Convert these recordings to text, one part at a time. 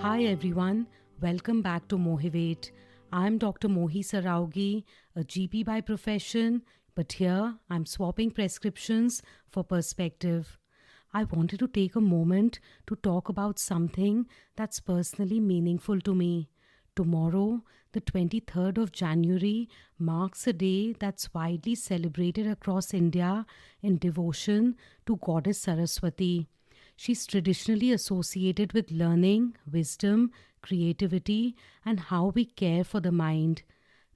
Hi everyone, welcome back to Motivate. I'm Dr. Mohi Saraugi, a GP by profession, but here I'm swapping prescriptions for perspective. I wanted to take a moment to talk about something that's personally meaningful to me. Tomorrow, the 23rd of January, marks a day that's widely celebrated across India in devotion to Goddess Saraswati. She's traditionally associated with learning, wisdom, creativity, and how we care for the mind.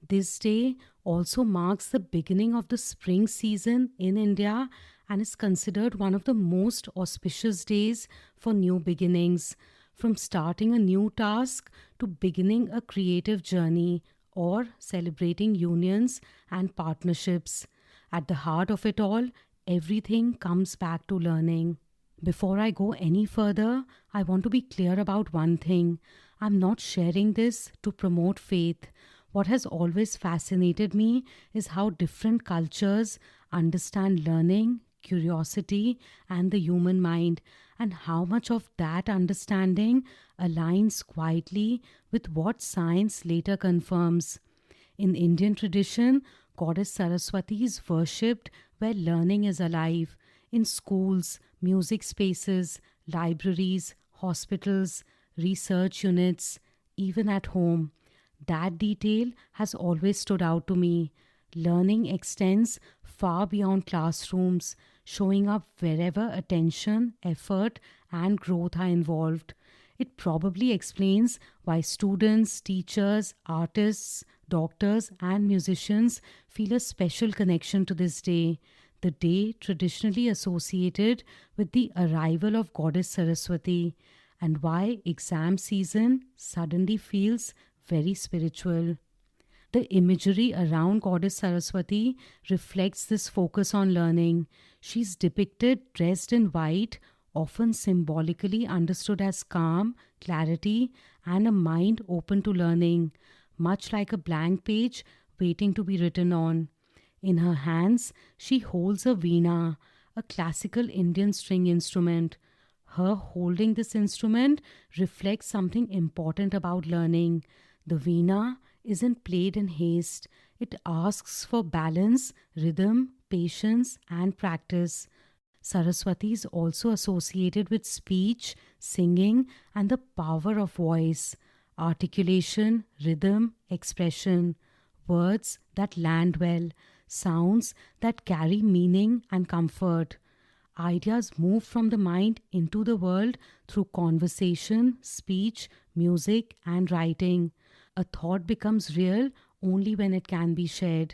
This day also marks the beginning of the spring season in India and is considered one of the most auspicious days for new beginnings, from starting a new task to beginning a creative journey or celebrating unions and partnerships. At the heart of it all, everything comes back to learning. Before I go any further, I want to be clear about one thing. I'm not sharing this to promote faith. What has always fascinated me is how different cultures understand learning, curiosity, and the human mind, and how much of that understanding aligns quietly with what science later confirms. In Indian tradition, Goddess Saraswati is worshipped where learning is alive in schools, music spaces, libraries, hospitals, research units, even at home. That detail has always stood out to me. Learning extends far beyond classrooms, showing up wherever attention, effort, and growth are involved. It probably explains why students, teachers, artists, doctors, and musicians feel a special connection to this day, the day traditionally associated with the arrival of Goddess Saraswati, and why exam season suddenly feels very spiritual. The imagery around Goddess Saraswati reflects this focus on learning. She's depicted dressed in white, often symbolically understood as calm, clarity, and a mind open to learning, much like a blank page waiting to be written on. In her hands, she holds a veena, a classical Indian string instrument. Her holding this instrument reflects something important about learning. The veena isn't played in haste, it asks for balance, rhythm, patience, and practice. Saraswati is also associated with speech, singing, and the power of voice, articulation, rhythm, expression, words that land well, sounds that carry meaning and comfort. Ideas move from the mind into the world through conversation, speech, music, and writing. A thought becomes real only when it can be shared.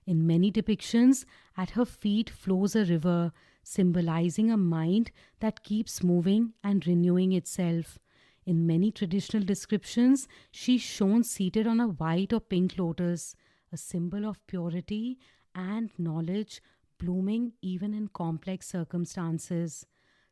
In many depictions, at her feet flows a river, symbolizing a mind that keeps moving and renewing itself. In many traditional descriptions, she's shown seated on a white or pink lotus, a symbol of purity and knowledge blooming even in complex circumstances.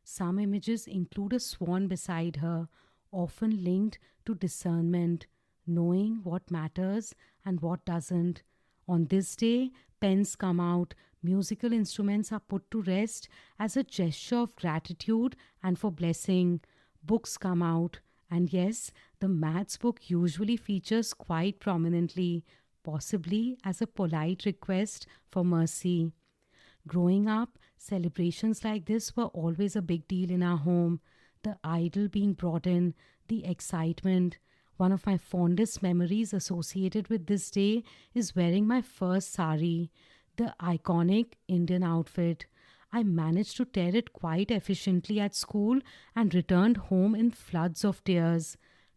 Some images include a swan beside her, often linked to discernment, knowing what matters and what doesn't. On this day, pens come out, musical instruments are put to rest as a gesture of gratitude and for blessing. Books come out, and yes, the maths book usually features quite prominently, possibly as a polite request for mercy. Growing up, celebrations like this were always a big deal in our home. The idol being brought in, the excitement. One of my fondest memories associated with this day is wearing my first sari, the iconic Indian outfit. I managed to tear it quite efficiently at school and returned home in floods of tears.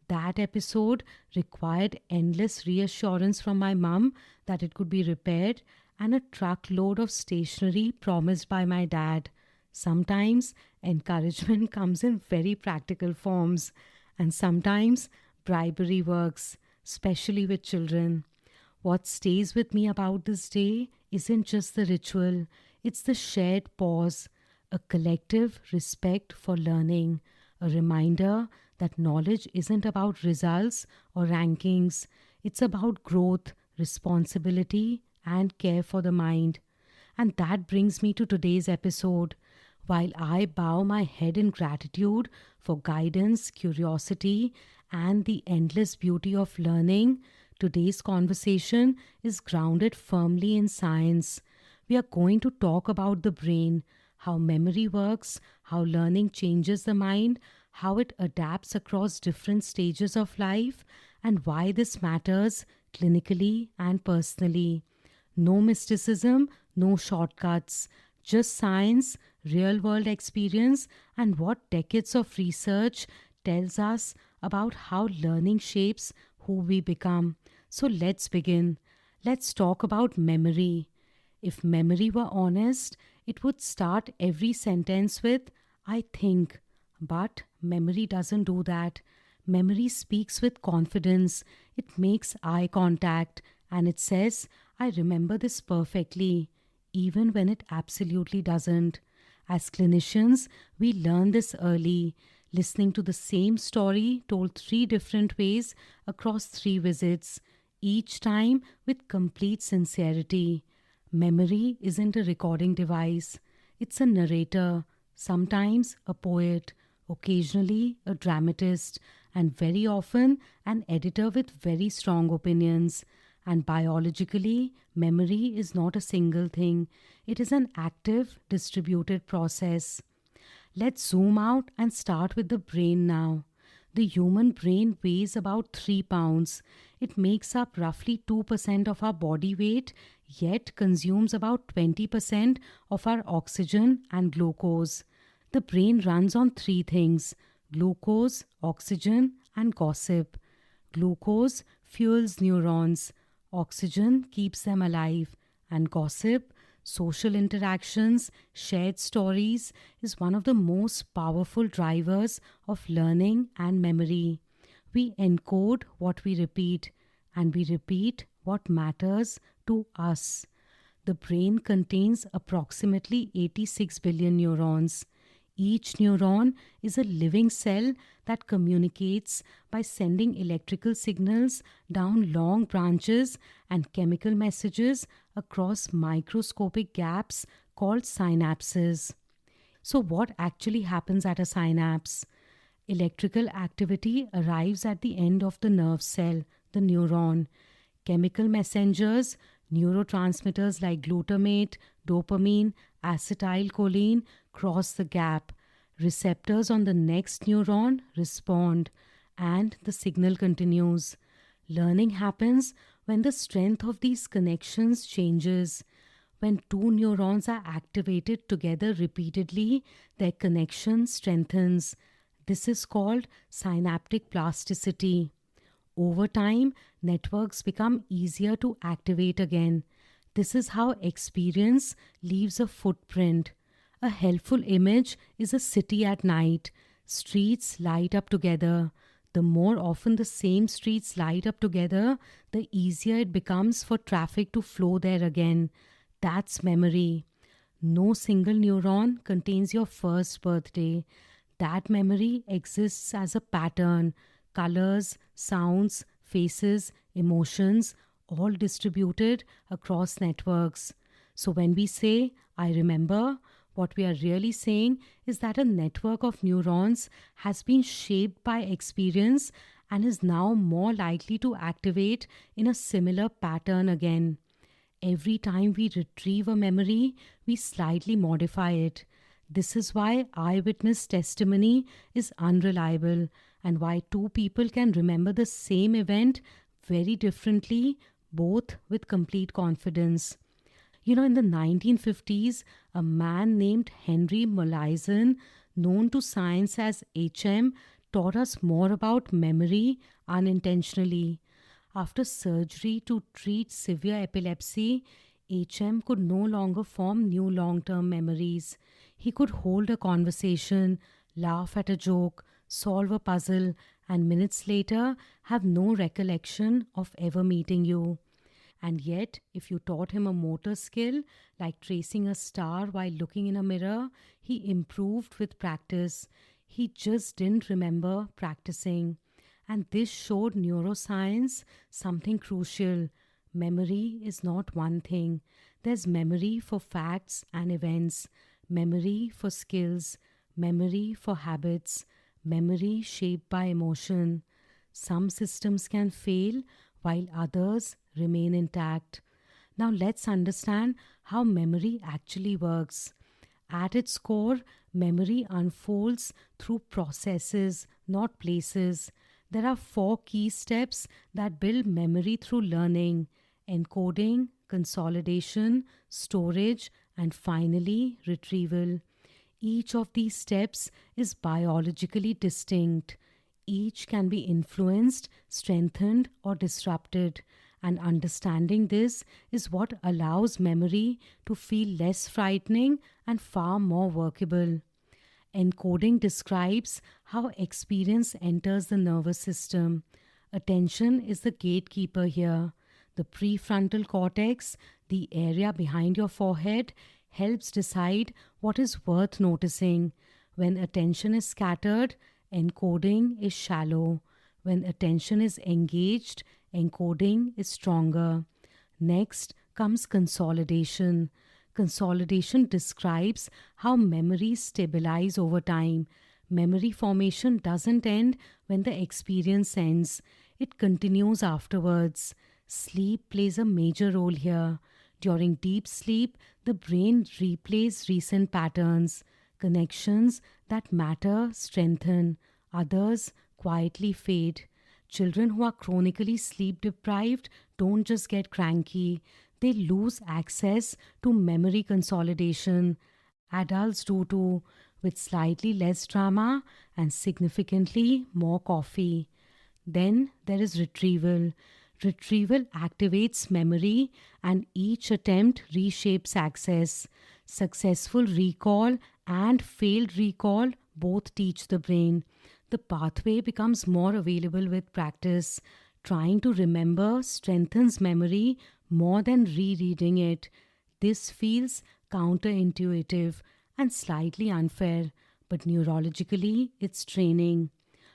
That episode required endless reassurance from my mum that it could be repaired and a truckload of stationery promised by my dad. Sometimes encouragement comes in very practical forms, and sometimes bribery works, especially with children. What stays with me about this day isn't just the ritual, it's the shared pause, a collective respect for learning, a reminder that knowledge isn't about results or rankings, it's about growth, responsibility, and care for the mind. And that brings me to today's episode. While I bow my head in gratitude for guidance, curiosity, and the endless beauty of learning, today's conversation is grounded firmly in science. We are going to talk about the brain, how memory works, how learning changes the mind, how it adapts across different stages of life, and why this matters clinically and personally. No mysticism, no shortcuts, just science, real world experience, and what decades of research tells us about how learning shapes who we become. So let's begin. Let's talk about memory. If memory were honest, it would start every sentence with, I think. But memory doesn't do that. Memory speaks with confidence. It makes eye contact and it says, I remember this perfectly, even when it absolutely doesn't. As clinicians, we learn this early, listening to the same story told three different ways across three visits, each time with complete sincerity. Memory isn't a recording device, it's a narrator, sometimes a poet, occasionally a dramatist, and very often an editor with very strong opinions. And biologically, memory is not a single thing, it is an active, distributed process. Let's zoom out and start with the brain now. The human brain weighs about 3 pounds. It makes up roughly 2% of our body weight, yet consumes about 20% of our oxygen and glucose. The brain runs on three things: glucose, oxygen, and gossip. Glucose fuels neurons, oxygen keeps them alive, and gossip, social interactions, shared stories, is one of the most powerful drivers of learning and memory. We encode what we repeat, and we repeat what matters to us. The brain contains approximately 86 billion neurons. Each neuron is a living cell that communicates by sending electrical signals down long branches and chemical messages across microscopic gaps called synapses. So, what actually happens at a synapse? Electrical activity arrives at the end of the nerve cell, the neuron. Chemical messengers, neurotransmitters like glutamate, dopamine, acetylcholine cross the gap. Receptors on the next neuron respond, and the signal continues. Learning happens when the strength of these connections changes. When two neurons are activated together repeatedly, their connection strengthens. This is called synaptic plasticity. Over time, networks become easier to activate again. This is how experience leaves a footprint. A helpful image is a city at night. Streets light up together. The more often the same streets light up together, the easier it becomes for traffic to flow there again. That's memory. No single neuron contains your first birthday. That memory exists as a pattern: colors, sounds, faces, emotions, all distributed across networks. So when we say, I remember, what we are really saying is that a network of neurons has been shaped by experience and is now more likely to activate in a similar pattern again. Every time we retrieve a memory, we slightly modify it. This is why eyewitness testimony is unreliable and why two people can remember the same event very differently, both with complete confidence. In the 1950s, a man named Henry Molaison, known to science as HM, taught us more about memory unintentionally. After surgery to treat severe epilepsy, HM could no longer form new long term memories. He could hold a conversation, laugh at a joke, solve a puzzle, and minutes later have no recollection of ever meeting you. And yet, if you taught him a motor skill like tracing a star while looking in a mirror, he improved with practice. He just didn't remember practicing. And this showed neuroscience something crucial. Memory is not one thing. There's memory for facts and events, memory for skills, memory for habits, memory shaped by emotion. Some systems can fail while others remain intact. Now let's understand how memory actually works. At its core, memory unfolds through processes, not places. There are four key steps that build memory through learning: encoding, consolidation, storage, and finally retrieval. Each of these steps is biologically distinct. Each can be influenced, strengthened, or disrupted. And understanding this is what allows memory to feel less frightening and far more workable. Encoding describes how experience enters the nervous system. Attention is the gatekeeper here. The prefrontal cortex, the area behind your forehead, helps decide what is worth noticing. When attention is scattered, encoding is shallow. When attention is engaged, encoding is stronger. Next comes consolidation. Consolidation describes how memories stabilize over time. Memory formation doesn't end when the experience ends, it continues afterwards. Sleep plays a major role here. During deep sleep, the brain replays recent patterns. Connections that matter strengthen, others quietly fade. Children who are chronically sleep deprived don't just get cranky, they lose access to memory consolidation. Adults do too, with slightly less drama and significantly more coffee. Then there is retrieval. Retrieval activates memory and each attempt reshapes access. Successful recall and failed recall both teach the brain. The pathway becomes more available with practice. Trying to remember strengthens memory more than rereading it. This feels counterintuitive and slightly unfair, but neurologically it's training.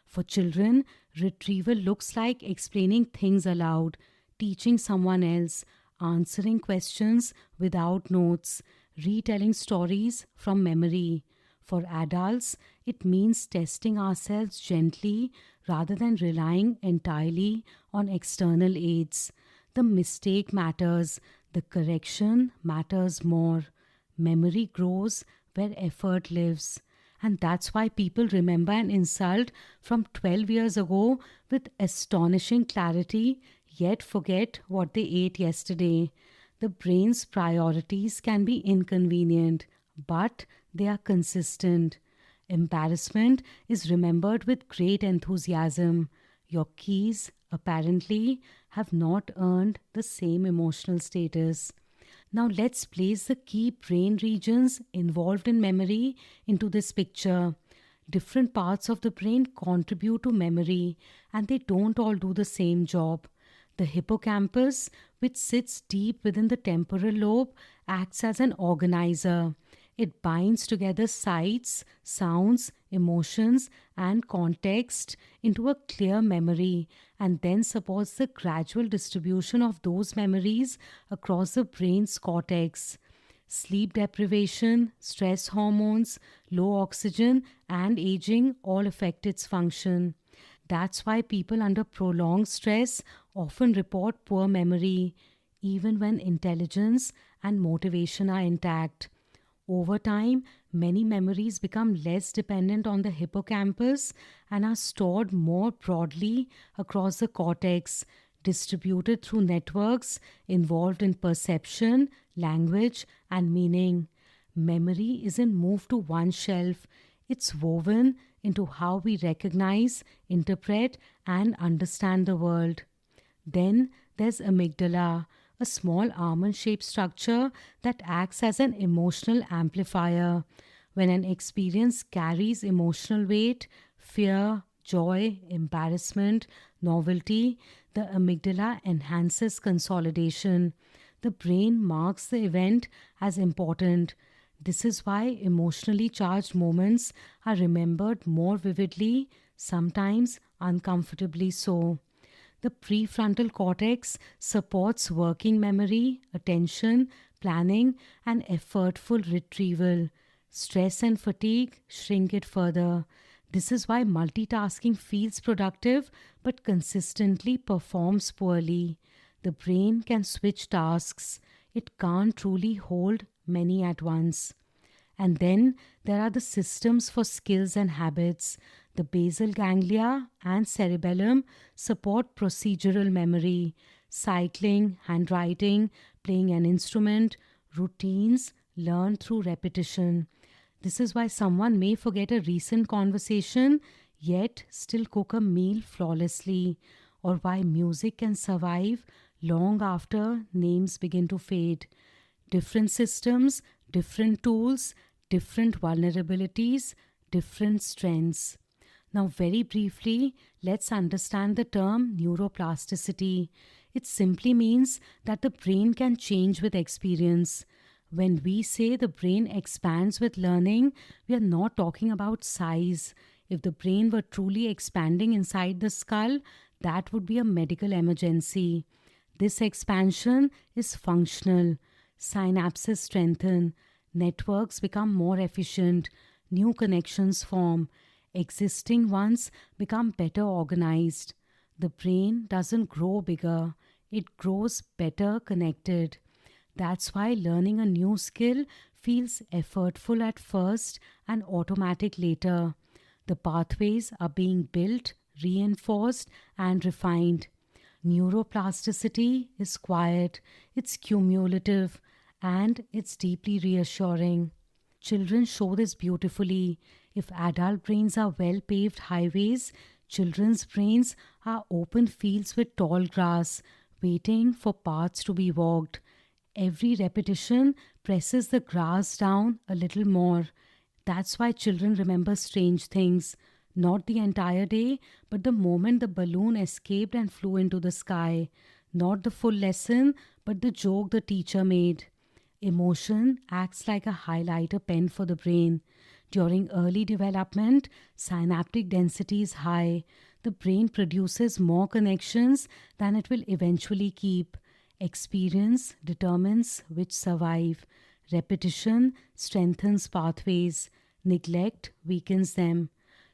For children, retrieval looks like explaining things aloud, teaching someone else, answering questions without notes, retelling stories from memory. For adults, it means testing ourselves gently rather than relying entirely on external aids. The mistake matters, the correction matters more. Memory grows where effort lives. And that's why people remember an insult from 12 years ago with astonishing clarity, yet forget what they ate yesterday. The brain's priorities can be inconvenient, but they are consistent. Embarrassment is remembered with great enthusiasm. Your keys, apparently, have not earned the same emotional status. Now let's place the key brain regions involved in memory into this picture. Different parts of the brain contribute to memory and they don't all do the same job. The hippocampus, which sits deep within the temporal lobe, acts as an organizer. It binds together sights, sounds, emotions, and context into a clear memory and then supports the gradual distribution of those memories across the brain's cortex. Sleep deprivation, stress hormones, low oxygen, and aging all affect its function. That's why people under prolonged stress often report poor memory, even when intelligence and motivation are intact. Over time, many memories become less dependent on the hippocampus and are stored more broadly across the cortex, distributed through networks involved in perception, language, and meaning. Memory isn't moved to one shelf, it's woven into how we recognize, interpret, and understand the world. Then there's amygdala, a small almond shaped structure that acts as an emotional amplifier. When an experience carries emotional weight, fear, joy, embarrassment, novelty, the amygdala enhances consolidation. The brain marks the event as important. This is why emotionally charged moments are remembered more vividly, sometimes uncomfortably so. The prefrontal cortex supports working memory, attention, planning, and effortful retrieval. Stress and fatigue shrink it further. This is why multitasking feels productive but consistently performs poorly. The brain can switch tasks, it can't truly hold many at once. And then there are the systems for skills and habits. The basal ganglia and cerebellum support procedural memory, cycling, handwriting, playing an instrument, routines learned through repetition. This is why someone may forget a recent conversation yet still cook a meal flawlessly, or why music can survive long after names begin to fade. Different systems, different tools, different vulnerabilities, different strengths. Now, very briefly, let's understand the term neuroplasticity. It simply means that the brain can change with experience. When we say the brain expands with learning, we are not talking about size. If the brain were truly expanding inside the skull, that would be a medical emergency. This expansion is functional. Synapses strengthen, networks become more efficient, new connections form, existing ones become better organized. The brain doesn't grow bigger, it grows better connected. That's why learning a new skill feels effortful at first and automatic later. The pathways are being built, reinforced, and refined. Neuroplasticity is quiet, it's cumulative, and it's deeply reassuring. Children show this beautifully. If adult brains are well paved highways, children's brains are open fields with tall grass, waiting for paths to be walked. Every repetition presses the grass down a little more. That's why children remember strange things. Not the entire day, but the moment the balloon escaped and flew into the sky. Not the full lesson, but the joke the teacher made. Emotion acts like a highlighter pen for the brain. During early development, synaptic density is high. The brain produces more connections than it will eventually keep. Experience determines which survive. Repetition strengthens pathways. Neglect weakens them.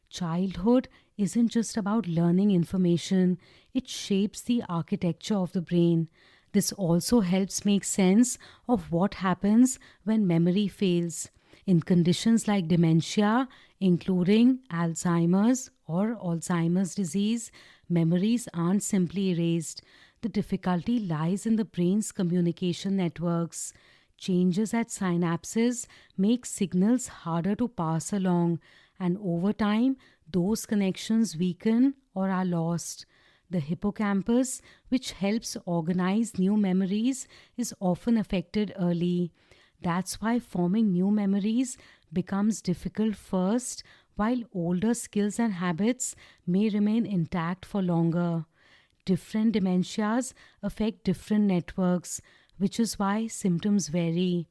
Childhood isn't just about learning information, it shapes the architecture of the brain. This also helps make sense of what happens when memory fails. In conditions like dementia, including Alzheimer's disease, memories aren't simply erased. The difficulty lies in the brain's communication networks. Changes at synapses make signals harder to pass along, and over time, those connections weaken or are lost. The hippocampus, which helps organize new memories, is often affected early. That's why forming new memories becomes difficult first, while older skills and habits may remain intact for longer. Different dementias affect different networks, which is why symptoms vary.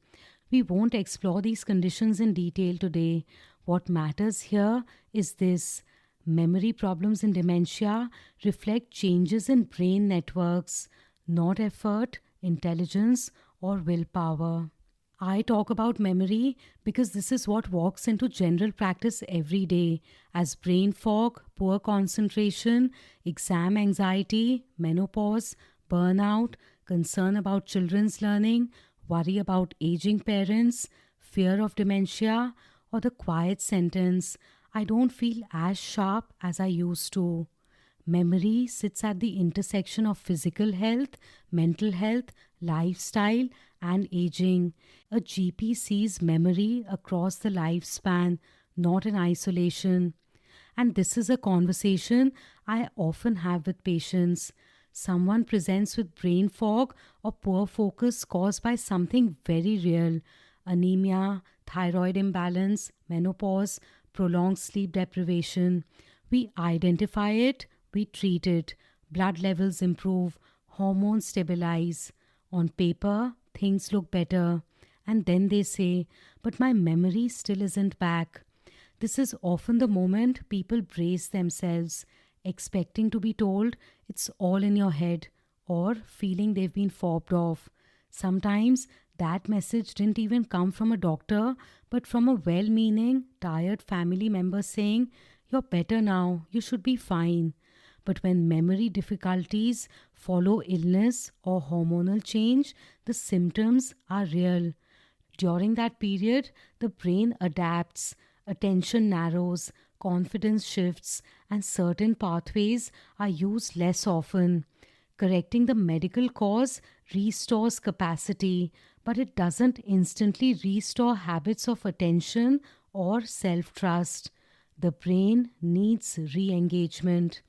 We won't explore these conditions in detail today. What matters here is this: memory problems in dementia reflect changes in brain networks, not effort, intelligence, or willpower. I talk about memory because this is what walks into general practice every day as brain fog, poor concentration, exam anxiety, menopause, burnout, concern about children's learning, worry about aging parents, fear of dementia, or the quiet sentence, I don't feel as sharp as I used to. Memory sits at the intersection of physical health, mental health, lifestyle, and aging. A GP sees memory across the lifespan, not in isolation. And this is a conversation I often have with patients. Someone presents with brain fog or poor focus caused by something very real: anemia, thyroid imbalance, menopause, prolonged sleep deprivation. We identify it, we treat it, blood levels improve, hormones stabilize. On paper, things look better. And then they say, but my memory still isn't back. This is often the moment people brace themselves, expecting to be told it's all in your head, or feeling they've been fobbed off. Sometimes that message didn't even come from a doctor, but from a well meaning, tired family member saying, You're better now, you should be fine. But when memory difficulties follow illness or hormonal change, the symptoms are real. During that period, the brain adapts, attention narrows, confidence shifts, and certain pathways are used less often. Correcting the medical cause restores capacity, but it doesn't instantly restore habits of attention or self trust. The brain needs re engagement.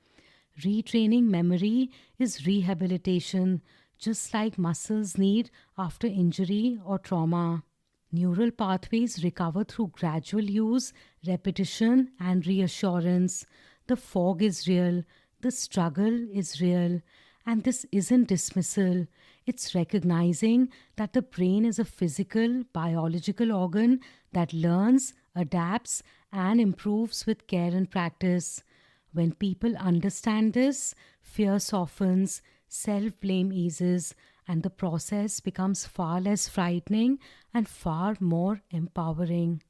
Retraining memory is rehabilitation, just like muscles need after injury or trauma. Neural pathways recover through gradual use, repetition, and reassurance. The fog is real, the struggle is real, and this isn't dismissal. It's recognizing that the brain is a physical, biological organ that learns, adapts, and improves with care and practice. When people understand this, fear softens, self blame eases, and the process becomes far less frightening and far more empowering.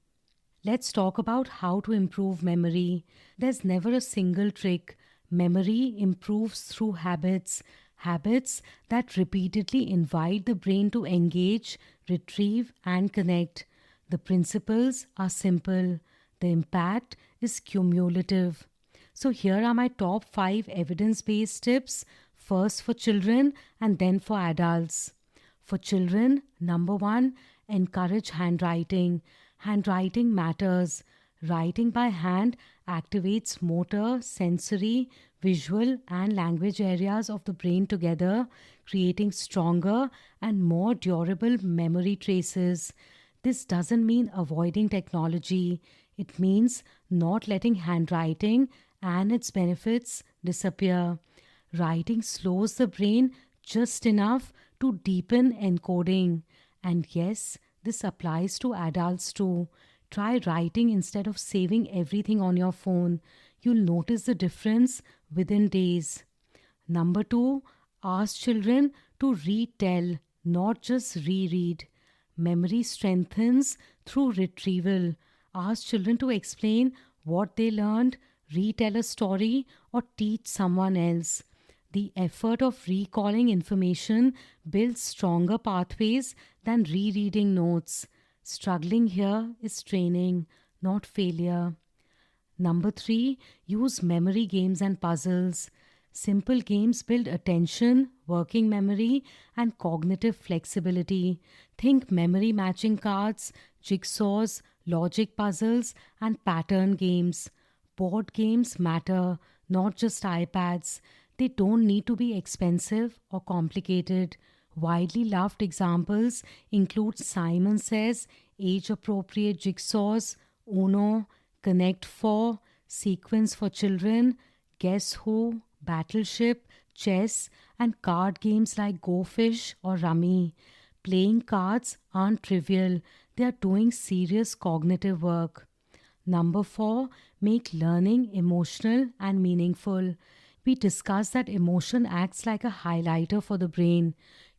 Let's talk about how to improve memory. There's never a single trick. Memory improves through habits, habits that repeatedly invite the brain to engage, retrieve, and connect. The principles are simple, the impact is cumulative. So, here are my top 5 evidence based tips, first for children and then for adults. For children, number one, encourage handwriting. Handwriting matters. Writing by hand activates motor, sensory, visual, and language areas of the brain together, creating stronger and more durable memory traces. This doesn't mean avoiding technology, it means not letting handwriting and its benefits disappear. Writing slows the brain just enough to deepen encoding. And yes, this applies to adults too. Try writing instead of saving everything on your phone. You'll notice the difference within days. Number two, ask children to retell, not just reread. Memory strengthens through retrieval. Ask children to explain what they learned, retell a story, or teach someone else. The effort of recalling information builds stronger pathways than rereading notes. Struggling here is training, not failure. Number three, use memory games and puzzles. Simple games build attention, working memory, and cognitive flexibility. Think memory matching cards, jigsaws, logic puzzles, and pattern games. Board games matter, not just iPads. They don't need to be expensive or complicated. Widely loved examples include Simon Says, age appropriate jigsaws, Uno, Connect 4, Sequence for Children, Guess Who, Battleship, chess, and card games like Go Fish or Rummy. Playing cards aren't trivial, they are doing serious cognitive work. Number four, make learning emotional and meaningful. We discussed that emotion acts like a highlighter for the brain.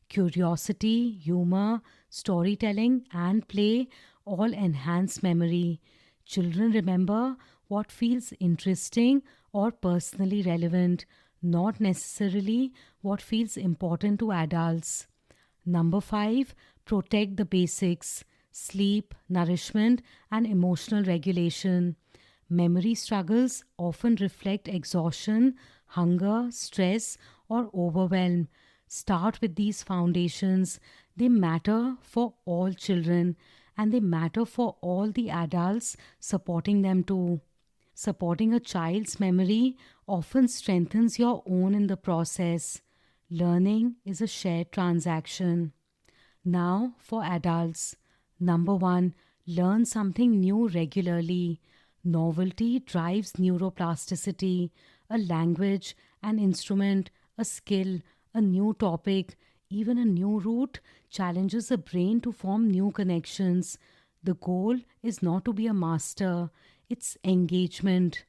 Curiosity, humor, storytelling, and play all enhance memory. Children remember what feels interesting or personally relevant, not necessarily what feels important to adults. Number five, protect the basics: sleep, nourishment, and emotional regulation. Memory struggles often reflect exhaustion, hunger, stress, or overwhelm. Start with these foundations. They matter for all children and they matter for all the adults supporting them too. Supporting a child's memory often strengthens your own in the process. Learning is a shared transaction. Now for adults. Number one, learn something new regularly. Novelty drives neuroplasticity. A language, an instrument, a skill, a new topic, even a new route challenges the brain to form new connections. The goal is not to be a master, it's engagement.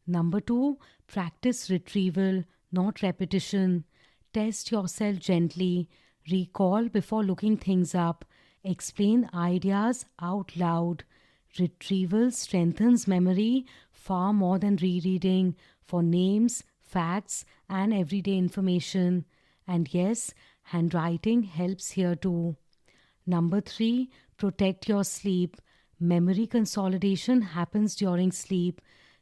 Number two, practice retrieval, not repetition. Test yourself gently. Recall before looking things up. Explain ideas out loud. Retrieval strengthens memory far more than rereading for names, facts, and everyday information. And yes, handwriting helps here too. Number three, protect your sleep. Memory consolidation happens during sleep.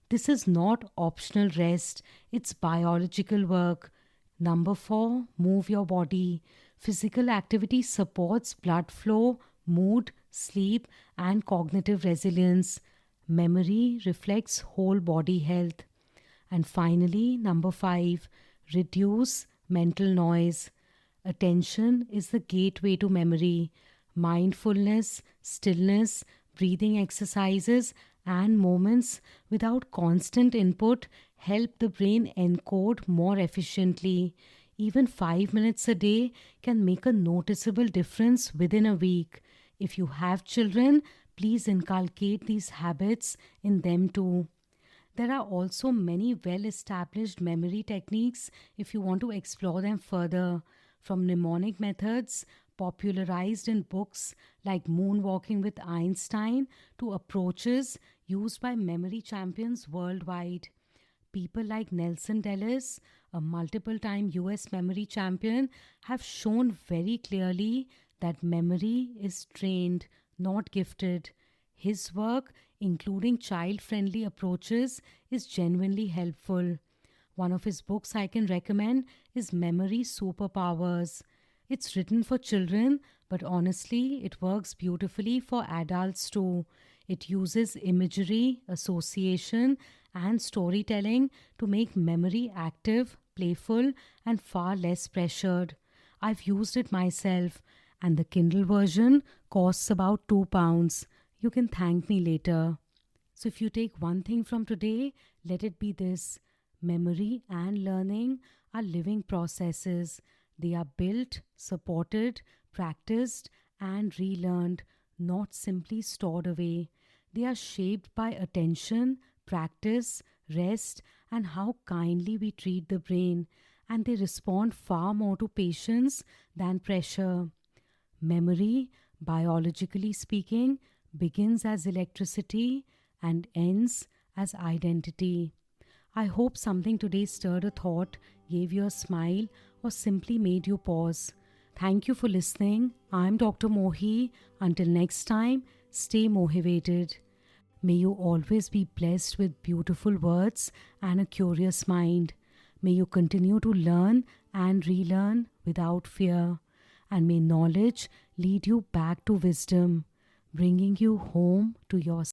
This is not optional rest, it's biological work. Number four, move your body. Physical activity supports blood flow, mood, sleep, and cognitive resilience. Memory reflects whole body health. And finally, number five, reduce mental noise. Attention is the gateway to memory. Mindfulness, stillness, breathing exercises, and moments without constant input help the brain encode more efficiently. Even 5 minutes a day can make a noticeable difference within a week. If you have children, please inculcate these habits in them too. There are also many well established memory techniques if you want to explore them further, from mnemonic methods popularized in books like Moonwalking with Einstein to approaches used by memory champions worldwide. People like Nelson Dellis, a multiple time US memory champion, have shown very clearly that memory is trained, not gifted. His work, including child friendly approaches, is genuinely helpful. One of his books I can recommend is Memory Superpowers. It's written for children, but honestly, it works beautifully for adults too. It uses imagery, association, and storytelling to make memory active, playful, and far less pressured. I've used it myself, and the Kindle version costs about £2. You can thank me later. So, if you take one thing from today, let it be this: memory and learning are living processes. They are built, supported, practiced, and relearned, not simply stored away. They are shaped by attention, practice, rest, and how kindly we treat the brain. And they respond far more to patience than pressure. Memory, biologically speaking, begins as electricity and ends as identity. I hope something today stirred a thought, gave you a smile, or simply made you pause. Thank you for listening. I'm Dr. Mohi. Until next time, stay motivated. May you always be blessed with beautiful words and a curious mind. May you continue to learn and relearn without fear. And may knowledge lead you back to wisdom, bringing you home to yourself.